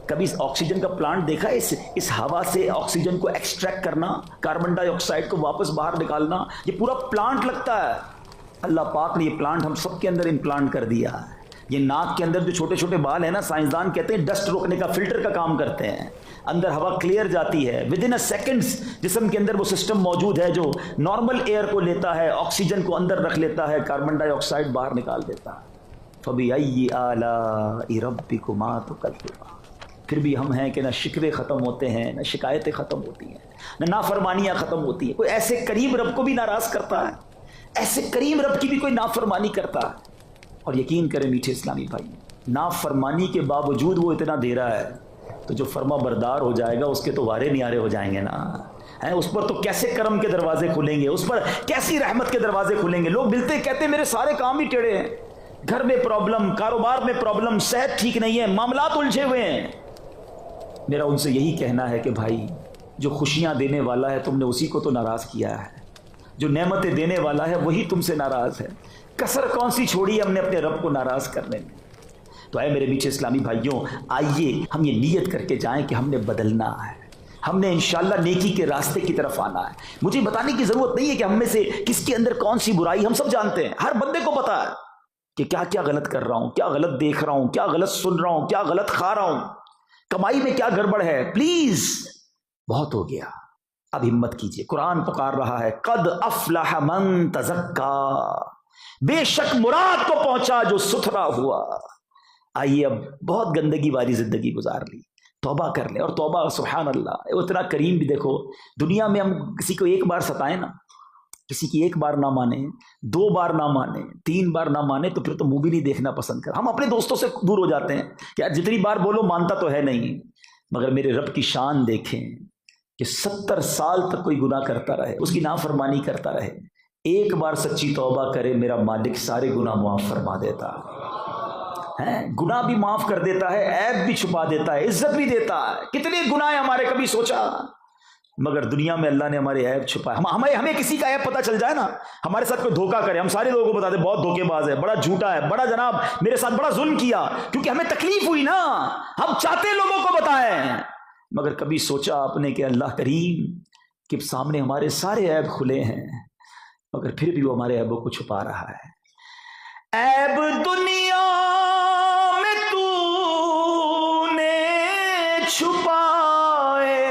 کبھی اس آکسیجن کا پلانٹ دیکھا ہے؟ اس ہوا سے آکسیجن کو ایکسٹریکٹ کرنا, کاربن ڈائی آکسائڈ کو واپس باہر نکالنا, یہ پورا پلانٹ لگتا ہے. اللہ پاک نے یہ پلانٹ ہم سب کے اندر امپلانٹ کر دیا ہے. یہ ناک کے اندر جو چھوٹے چھوٹے بال ہیں نا, سائنسدان کہتے ہیں ڈسٹ روکنے کا, فلٹر کا کام کرتے ہیں. اندر ہوا کلیئر جاتی ہے, ود ان اے سیکنڈز جسم کے اندر وہ سسٹم موجود ہے جو نارمل ایئر کو لیتا ہے, آکسیجن کو اندر رکھ لیتا ہے, کاربن ڈائی آکسائڈ باہر نکال دیتا ہے. فَبِأَيِّ آلَاءِ رَبِّكُمَا تُكَذِّبَانِ. پھر بھی ہم ہیں کہ نہ شکوے ختم ہوتے ہیں, نہ شکایتیں ختم ہوتی ہیں, نہ نافرمانیاں ختم ہوتی ہیں. کوئی ایسے کریم رب کو بھی ناراض کرتا ہے, ایسے کریم رب کی بھی کوئی نافرمانی کرتا ہے. اور یقین کریں میٹھے اسلامی بھائی, نافرمانی کے باوجود وہ اتنا دے رہا ہے, تو جو فرما بردار ہو جائے گا اس کے تو وارے نیارے ہو جائیں گے نا. اس پر تو کیسے کرم کے دروازے کھلیں گے, اس پر کیسی رحمت کے دروازے کھلیں گے. لوگ ملتے کہتے ہیں میرے سارے کام ہی ٹیڑھے ہیں, گھر میں پرابلم, کاروبار میں پرابلم, صحت ٹھیک نہیں ہے, معاملات الجھے ہوئے ہیں. میرا ان سے یہی کہنا ہے کہ بھائی جو خوشیاں دینے والا ہے تم نے اسی کو تو ناراض کیا ہے. جو نعمتیں دینے والا ہے وہی تم سے ناراض ہے. کسر کون سی چھوڑی ہم نے اپنے رب کو ناراض کرنے میں؟ تو اے میرے میٹھے اسلامی بھائیوں، آئیے ہم یہ نیت کر کے جائیں کہ ہم نے بدلنا ہے، ہم نے انشاءاللہ نیکی کے راستے کی طرف آنا ہے. مجھے بتانے کی ضرورت نہیں ہے کہ ہم میں سے کس کے اندر کون سی برائی، ہم سب جانتے ہیں، ہر بندے کو پتا ہے کہ کیا کیا غلط کر رہا ہوں، کیا غلط دیکھ رہا ہوں، کیا غلط سن رہا ہوں، کیا غلط کھا رہا ہوں، کمائی میں کیا گڑبڑ ہے. پلیز بہت ہو گیا، اب ہمت کیجئے. قرآن پکار رہا ہے قد افلح من تزکا، بے شک مراد کو پہنچا جو ستھرا ہوا. آئیے اب بہت گندگی والی زندگی گزار لی، توبہ کر لیں. اور توبہ سبحان اللہ وہ اتنا کریم بھی. دیکھو دنیا میں ہم کسی کو ایک بار ستائیں نا، کسی کی ایک بار نہ مانے، 2 بار نہ مانے، 3 بار نہ مانے تو پھر تو منہ بھی نہیں دیکھنا پسند کر. ہم اپنے دوستوں سے دور ہو جاتے ہیں کہ یار جتنی بار بولو مانتا تو ہے نہیں. مگر میرے رب کی شان دیکھیں کہ 70 سال تک کوئی گناہ کرتا رہے، اس کی نافرمانی کرتا رہے، ایک بار سچی توبہ کرے میرا مالک سارے گناہ معاف فرما دیتا ہے. گناہ بھی معاف کر دیتا ہے، عیب بھی چھپا دیتا ہے، عزت بھی دیتا ہے. کتنے گناہ ہیں ہمارے، کبھی سوچا؟ مگر دنیا میں اللہ نے ہمارے عیب چھپائے. ہمیں کسی کا عیب پتہ چل جائے نا، ہمارے ساتھ کوئی دھوکہ کرے، ہم سارے لوگوں کو بتاتے بہت دھوکے باز ہے، بڑا جھوٹا ہے، بڑا جناب میرے ساتھ بڑا ظلم کیا، کیونکہ ہمیں تکلیف ہوئی نا، ہم چاہتے لوگوں کو بتائیں. مگر کبھی سوچا آپ نے کہ اللہ کریم کہ سامنے ہمارے سارے عیب کھلے ہیں، مگر پھر بھی وہ ہمارے عیبوں کو چھپا رہا ہے. عیب دنیا میں تو نے چھپائے،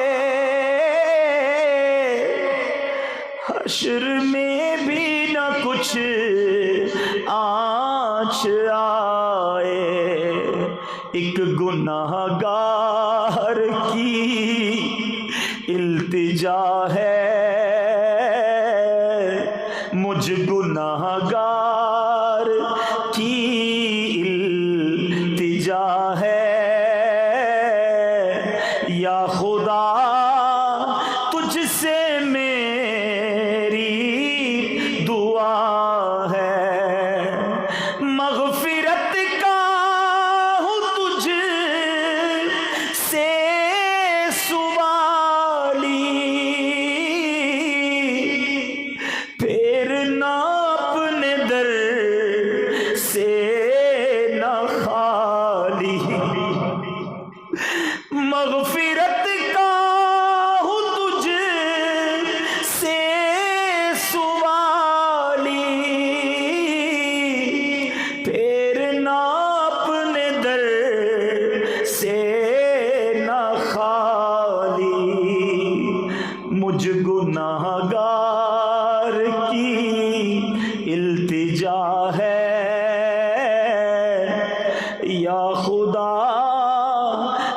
حشر میں بھی نہ کچھ آنچ آئے. ایک گناہ گار کی التجا ہے، مجھ گناہ گار کی التجا ہے. یا خدا تجھ سے میری دعا ہے، مغفرت کا ہوں تجھ سے سوالی، پھیرنا اپنے در سے نہ خالی. مغفرت کا ہوں تجھ سے سوالی، پھیرنا اپنے در سے نہ خالی. مجھ گناہ گار کی التجا ہے، یا خدا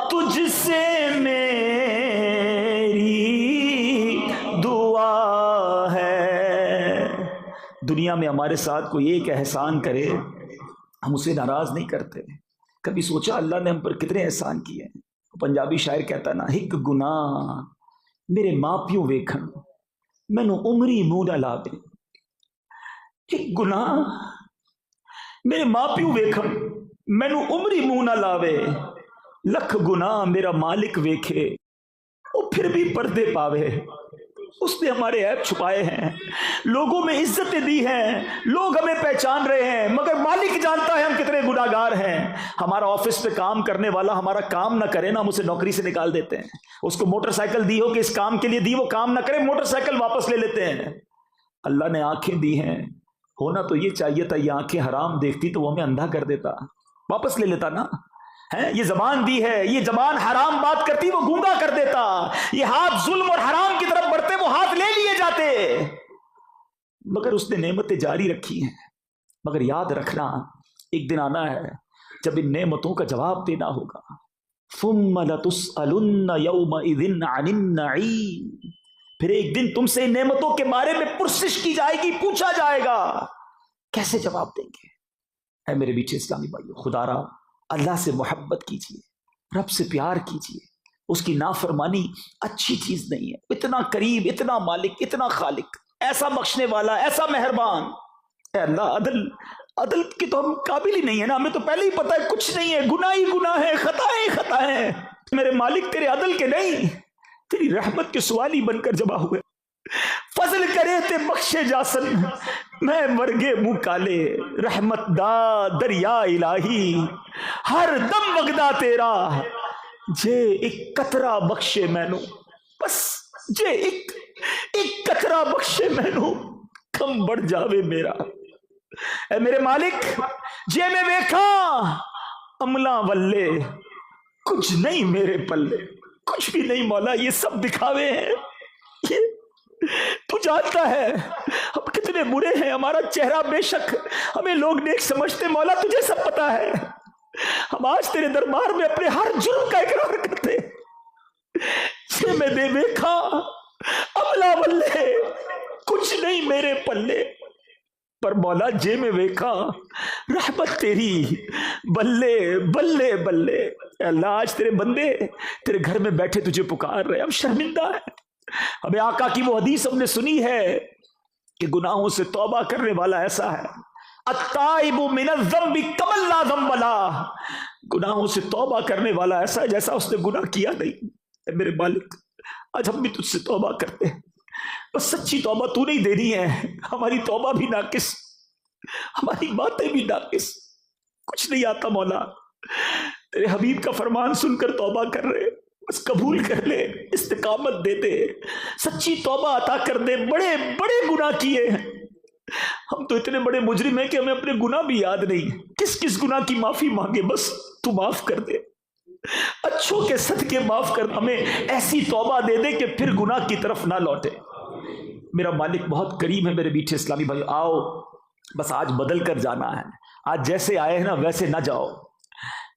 تجھ سے میری دعا ہے. دنیا میں ہمارے ساتھ کوئی ایک احسان کرے ہم اسے ناراض نہیں کرتے. کبھی سوچا اللہ نے ہم پر کتنے احسان کیے ہیں؟ پنجابی شاعر کہتا نا، ایک گناہ میرے ماں پیو ویکھن مینو عمری منہ نہ لاوے. ایک گناہ میرے ماں پیو ویکھن مینو عمری منہ نہ لاوے. لکھ گناہ میرا مالک ویکھے وہ پھر بھی پردے پاوے. اس نے ہمارے عیب چھپائے ہیں، لوگوں میں عزتیں دی ہیں، لوگ ہمیں پہچان رہے ہیں، مگر مالک جانتا ہے ہم کتنے گناہ گار ہیں. ہمارا آفس پہ کام کرنے والا ہمارا کام نہ کرے نا، ہم اسے نوکری سے نکال دیتے ہیں. اس کو موٹر سائیکل دی ہو کہ اس کام کے لیے دی، وہ کام نہ کرے، موٹر سائیکل واپس لے لیتے ہیں. اللہ نے آنکھیں دی ہیں، ہونا تو یہ چاہیے تھا یہ آنکھیں حرام دیکھتی تو وہ ہمیں اندھا کر دیتا، واپس لے لیتا نا. یہ زبان دی ہے، یہ زبان حرام بات کرتی وہ گونگا کر دیتا. یہ ہاتھ ظلم اور حرام کی طرف بڑھتے وہ ہاتھ لے لیے جاتے. مگر اس نے نعمتیں جاری رکھی ہیں. مگر یاد رکھنا ایک دن آنا ہے جب ان نعمتوں کا جواب دینا ہوگا. ثم لتسألن یومئذ عن النعیم. پھر ایک دن تم سے ان نعمتوں کے بارے میں پرسش کی جائے گی، پوچھا جائے گا. کیسے جواب دیں گے؟ اے میرے میٹھے اسلامی بھائیو، خدا را اللہ سے محبت کیجیے، رب سے پیار کیجیے. اس کی نافرمانی اچھی چیز نہیں ہے. اتنا قریب، اتنا مالک، اتنا خالق، ایسا بخشنے والا، ایسا مہربان. اے اللہ عدل کی تو ہم قابل ہی نہیں ہے نا، ہمیں تو پہلے ہی پتہ ہے کچھ نہیں ہے، گناہ ہی گناہ ہے، خطائیں ہی خطائیں. میرے مالک تیرے عدل کے نہیں، تیری رحمت کے سوالی بن کر جمع ہوئے. فضل کرے تے بخشے جاسن میں مرگے منہ کالے رحمت دا دریا الہی ہر دم وگدا تیرا جے ایک قطرہ بخشے مینوں بس جے ایک قطرہ بخشے مینوں کم بڑھ جاوے میرا اے میرے مالک جے میں ویکھا عملہ ولے کچھ نہیں میرے پلے کچھ بھی نہیں مولا یہ سب دکھاوے ہیں تو جانتا ہے ہم کتنے برے ہیں ہمارا چہرہ بے شک ہمیں لوگ نیک سمجھتے مولا تجھے سب پتا ہے ہم آج تیرے دربار میں اپنے ہر جرم کا اقرار کرتے جے میں دے دیکھا عملہ ولے کچھ نہیں میرے پلے پر مولا جے میں ویکھا رحمت تیری بلے بلے بلے اے اللہ آج تیرے بندے تیرے گھر میں بیٹھے تجھے پکار رہے ہم شرمندہ ہیں ہمیں آقا کی وہ حدیث ہم نے سنی ہے کہ گناہوں سے توبہ کرنے والا ایسا ہے التائب من الذنب کمن لا ذنب له گناہوں سے توبہ کرنے والا ایسا ہے جیسا اس نے گناہ کیا نہیں اے میرے مالک آج ہم بھی تجھ سے توبہ کرتے ہیں بس سچی توبہ تو نہیں دینی ہے ہماری توبہ بھی ناقص ہماری باتیں بھی ناقص کچھ نہیں آتا مولا تیرے حبیب کا فرمان سن کر توبہ کر رہے بس قبول کر لے استقامت دے دے سچی توبہ عطا کر دے بڑے بڑے گناہ کیے ہیں ہم تو اتنے بڑے مجرم ہیں کہ ہمیں اپنے گناہ بھی یاد نہیں کس کس گناہ کی معافی مانگے بس تو معاف کر دے اچھوں کے صدقے معاف کر ہمیں ایسی توبہ دے دے کہ پھر گناہ کی طرف نہ لوٹے میرا مالک بہت کریم ہے میرے میٹھے اسلامی بھائی آؤ بس آج بدل کر جانا ہے آج جیسے آئے ہیں نا ویسے نہ جاؤ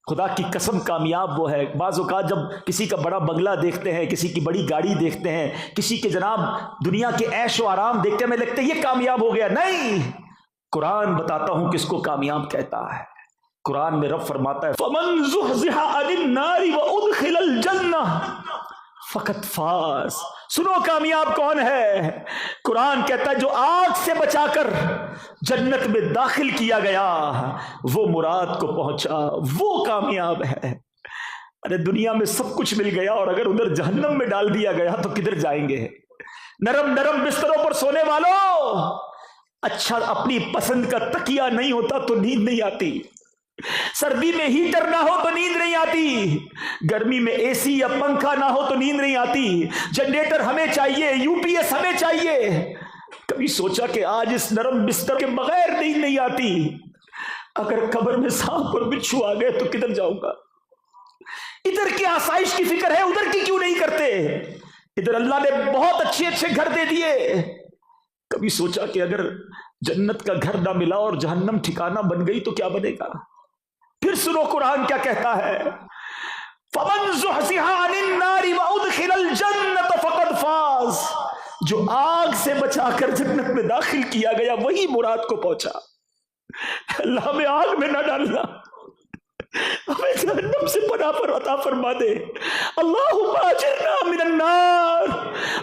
خدا کی قسم کامیاب وہ ہے بعض اوقات جب کسی کا بڑا بنگلہ دیکھتے ہیں کسی کی بڑی گاڑی دیکھتے ہیں کسی کے جناب دنیا کے عیش و آرام دیکھتے ہیں ہمیں لگتا ہے یہ کامیاب ہو گیا نہیں قرآن بتاتا ہوں کس کو کامیاب کہتا ہے قرآن میں رب فرماتا ہے فَمَنْ زُحْزِحَ عَنِ النَّارِ وَأُدْخِلَ الْجَنَّةِ فقط فاز سنو کامیاب کون ہے قرآن کہتا ہے جو آگ سے بچا کر جنت میں داخل کیا گیا وہ مراد کو پہنچا وہ کامیاب ہے ارے دنیا میں سب کچھ مل گیا اور اگر ادھر جہنم میں ڈال دیا گیا تو کدھر جائیں گے نرم نرم بستروں پر سونے والوں اچھا اپنی پسند کا تکیہ نہیں ہوتا تو نیند نہیں آتی سردی میں ہیٹر نہ ہو تو نیند نہیں آتی گرمی میں اے سی یا پنکھا نہ ہو تو نیند نہیں آتی جنریٹر ہمیں چاہیے یو پی ایس ہمیں چاہیے کبھی سوچا کہ آج اس نرم بستر کے بغیر نیند نہیں آتی اگر قبر میں سانپ اور بچھو آ گئے تو کدھر جاؤں گا ادھر کی آسائش کی فکر ہے ادھر کی کیوں نہیں کرتے ادھر اللہ نے بہت اچھے اچھے گھر دے دیے کبھی سوچا کہ اگر جنت کا گھر نہ ملا اور جہنم ٹھکانہ بن گئی تو کیا بنے گا پھر سنو قرآن کیا کہتا ہے فَمَنْ زُحْزِحَ عَنِ النَّارِ وَأُدْخِلَ الْجَنَّةَ فَقَدْ فَازَ جو آگ سے بچا کر جنت میں داخل کیا گیا وہی مراد کو پہنچا اللہ ہمیں آگ میں نہ ڈالنا ہمیں جہنم سے پناہ پر عطا فرما دے اللہم اجرنا من النار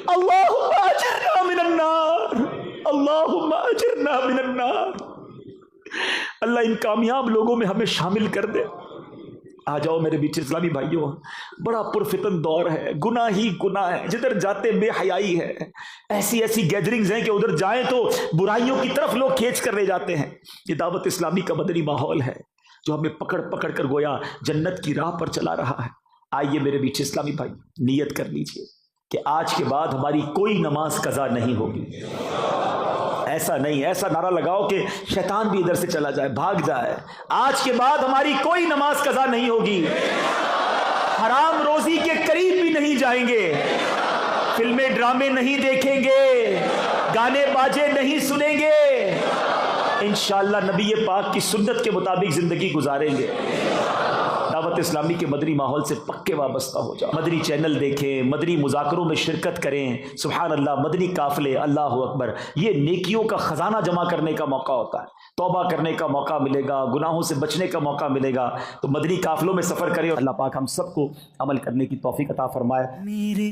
اللہم اجرنا من النار اللہم اجرنا من النار اللہ ان کامیاب لوگوں میں ہمیں شامل کر دے آ جاؤ میرے بیچ اسلامی بھائیوں بڑا پرفتن دور ہے گناہ ہی گناہ ہے جدھر جاتے بے حیائی ہے ایسی ایسی گیدرنگز ہیں کہ ادھر جائیں تو برائیوں کی طرف لوگ کھینچ کر لے جاتے ہیں یہ دعوت اسلامی کا مدنی ماحول ہے جو ہمیں پکڑ پکڑ کر گویا جنت کی راہ پر چلا رہا ہے آئیے میرے بیچ اسلامی بھائی نیت کر لیجئے کہ آج کے بعد ہماری کوئی نماز قضا نہیں ہوگی ایسا نہیں ایسا نعرہ لگاؤ کہ شیطان بھی ادھر سے چلا جائے بھاگ جائے آج کے بعد ہماری کوئی نماز قضا نہیں ہوگی حرام روزی کے قریب بھی نہیں جائیں گے فلمیں ڈرامے نہیں دیکھیں گے گانے باجے نہیں سنیں گے انشاءاللہ نبی پاک کی سنت کے مطابق زندگی گزاریں گے دعوت اسلامی کے مدنی ماحول سے پکے وابستہ ہو جاؤ مدنی چینل دیکھیں مدنی مذاکروں میں شرکت کریں سبحان اللہ مدنی قافلے اللہ اکبر یہ نیکیوں کا خزانہ جمع کرنے کا موقع ہوتا ہے توبہ کرنے کا موقع ملے گا گناہوں سے بچنے کا موقع ملے گا تو مدنی قافلوں میں سفر کریں اللہ پاک ہم سب کو عمل کرنے کی توفیق عطا فرمائے